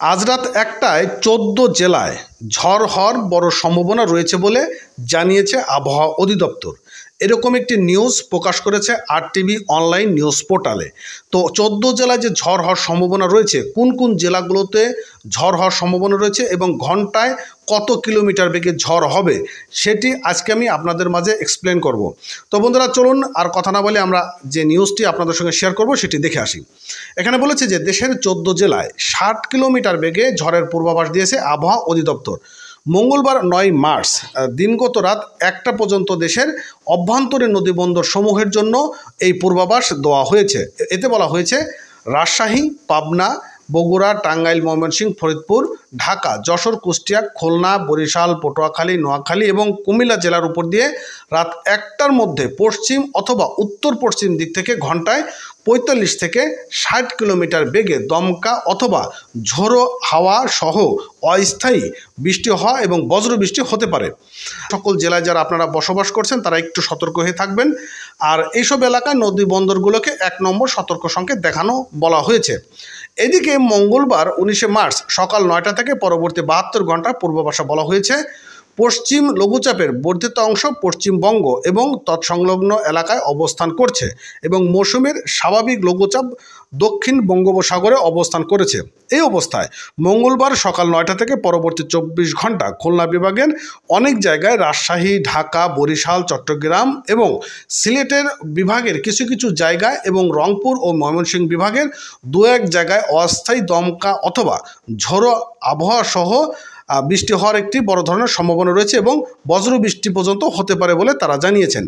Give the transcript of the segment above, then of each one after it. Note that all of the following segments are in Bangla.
আজ রাত ১টায় ১৪ জেলায় ঝড় হওয়ার বড় সম্ভাবনা রয়েছে বলে জানিয়েছে আবহাওয়া অধিদপ্তর। এরকম একটি নিউজ প্রকাশ করেছে RTV অনলাইন নিউজ পোর্টালে। তো ১৪ জেলায় যে ঝড় হওয়ার সম্ভাবনা রয়েছে, কোন কোন জেলাগুলোতে ঝড় হওয়ার সম্ভাবনা রয়েছে এবং ঘন্টায় কত কিলোমিটার বেগে ঝড় হবে, সেটি আজকে আমি আপনাদের মাঝে এক্সপ্লেন করব। তো বন্ধুরা, চলুন আর কথা না বলে আমরা যে নিউজটি আপনাদের সঙ্গে শেয়ার করব সেটি দেখে আসি। এখানে বলেছে যে দেশের ১৪ জেলায় ৬০ কিলোমিটার বেগে ঝড়ের পূর্বাভাস দিয়েছে আবহাওয়া অধিদপ্তর। মঙ্গলবার ৯ মার্চ দিনগত রাত ১টা পর্যন্ত দেশের অভ্যন্তরীণ নদীবন্দর সমূহের জন্য এই পূর্বাভাস দেওয়া হয়েছে। এতে বলা হয়েছে রাজশাহী, পাবনা, বগুড়া, টাঙ্গাইল, ময়মনসিংহ, ফরিদপুর, ঢাকা, যশোর, কুষ্টিয়া, খুলনা, বরিশাল, পটুয়াখালী, নোয়াখালী এবং কুমিল্লা জেলার উপর দিয়ে রাত ১টার মধ্যে পশ্চিম অথবা উত্তর পশ্চিম দিক থেকে ঘন্টায় ৪৫ থেকে ৬০ কিলোমিটার বেগে দমকা অথবা ঝোড়ো হাওয়া সহ অস্থায়ী বৃষ্টি হওয়া এবং বজ্রবৃষ্টি হতে পারে। সকল জেলায় যারা আপনারা বসবাস করছেন তারা একটু সতর্ক হয়ে থাকবেন। আর এইসব এলাকায় নদী বন্দরগুলোকে ১ নম্বর সতর্ক সংকেত দেখানো বলা হয়েছে। এদিকে মঙ্গলবার ১৯ মার্চ সকাল ৯টা থেকে পরবর্তী ৭২ ঘন্টা পূর্বাভাসে বলা হয়েছে পশ্চিম লঘুচাপের বর্ধিত অংশ পশ্চিমবঙ্গ এবং তৎসংলগ্ন এলাকায় অবস্থান করছে এবং মৌসুমের স্বাভাবিক লঘুচাপ দক্ষিণ বঙ্গোপসাগরে অবস্থান করেছে। এই অবস্থায় মঙ্গলবার সকাল ৯টা থেকে পরবর্তী ২৪ ঘন্টা খুলনা বিভাগের অনেক জায়গায়, রাজশাহী, ঢাকা, বরিশাল, চট্টগ্রাম এবং সিলেটের বিভাগের কিছু কিছু জায়গায় এবং রংপুর ও ময়মনসিংহ বিভাগের ২-১ জায়গায় অস্থায়ী দমকা অথবা ঝোড়ো আবহাওয়া সহ বৃষ্টি হওয়ার একটি বড় ধরনের সম্ভাবনা রয়েছে এবং বজ্রবৃষ্টি পর্যন্ত হতে পারে বলে তারা জানিয়েছেন।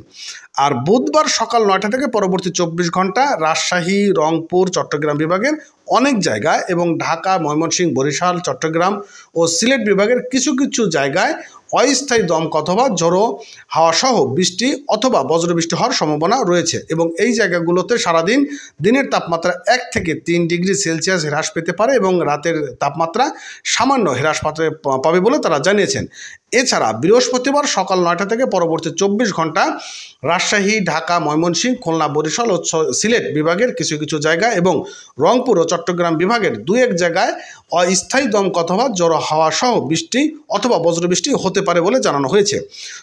আর বুধবার সকাল ৯টা থেকে পরবর্তী ২৪ ঘন্টা রাজশাহী, রংপুর, চট্টগ্রাম বিভাগের অনেক জায়গায় এবং ঢাকা, ময়মনসিংহ, বরিশাল, চট্টগ্রাম ও সিলেট বিভাগের কিছু কিছু জায়গায় অস্থায়ী দমকা অথবা ঝোড়ো হাওয়া সহ বৃষ্টি অথবা বজ্রবৃষ্টি হওয়ার সম্ভাবনা রয়েছে এবং এই জায়গাগুলোতে সারাদিন দিনের তাপমাত্রা ১ থেকে ৩ ডিগ্রি সেলসিয়াস হ্রাস পেতে পারে এবং রাতের তাপমাত্রা সামান্য হ্রাস পাবে বলে তারা জানিয়েছেন। এছাড়া বৃহস্পতিবার সকাল ৯টা থেকে পরবর্তী ২৪ ঘন্টা রাজশাহী, ঢাকা, ময়মনসিংহ, খুলনা, বরিশাল ও সিলেট বিভাগের কিছু কিছু জায়গা এবং রংপুর ও চট্টগ্রাম বিভাগের ২-১ জায়গায় অস্থায়ী দমকা অথবা ঝোড়ো হাওয়া সহ বৃষ্টি অথবা বজ্রবৃষ্টি হতে পারে বলে জানানো হয়েছে।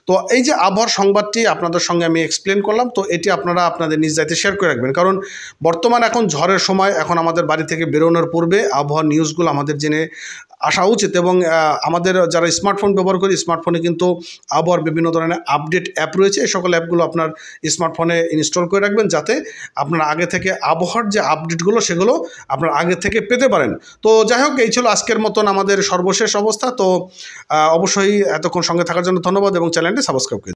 তো এই যে আবহাওয়ার সংবাদটি আপনাদের সঙ্গে আমি এক্সপ্লেন করলাম, তো এটি আপনারা আপনাদের নিজ দায়িত্বে শেয়ার করে রাখবেন, কারণ বর্তমান এখন ঝড়ের সময়। এখন আমাদের বাড়ি থেকে বেরোনোর পূর্বে আবহাওয়ার নিউজগুলো আমাদের জেনে আসা উচিত এবং আমাদের যারা স্মার্টফোন ব্যবহার করি, স্মার্টফোনে কিন্তু আবহাওয়ার বিভিন্ন ধরনের আপডেট অ্যাপ রয়েছে। এই সকল অ্যাপগুলো আপনার স্মার্টফোনে ইনস্টল করে রাখবেন যাতে আপনারা আগে থেকে আবহাওয়ার যে আপডেটগুলো সেগুলো আপনার আগে থেকে পেতে পারেন। তো যাই হোক, এই ছিল আজকের মতন আমাদের সর্বশেষ অবস্থা। তো অবশ্যই এতক্ষণ সঙ্গে থাকার জন্য ধন্যবাদ এবং চ্যানেলটি সাবস্ক্রাইব করুন।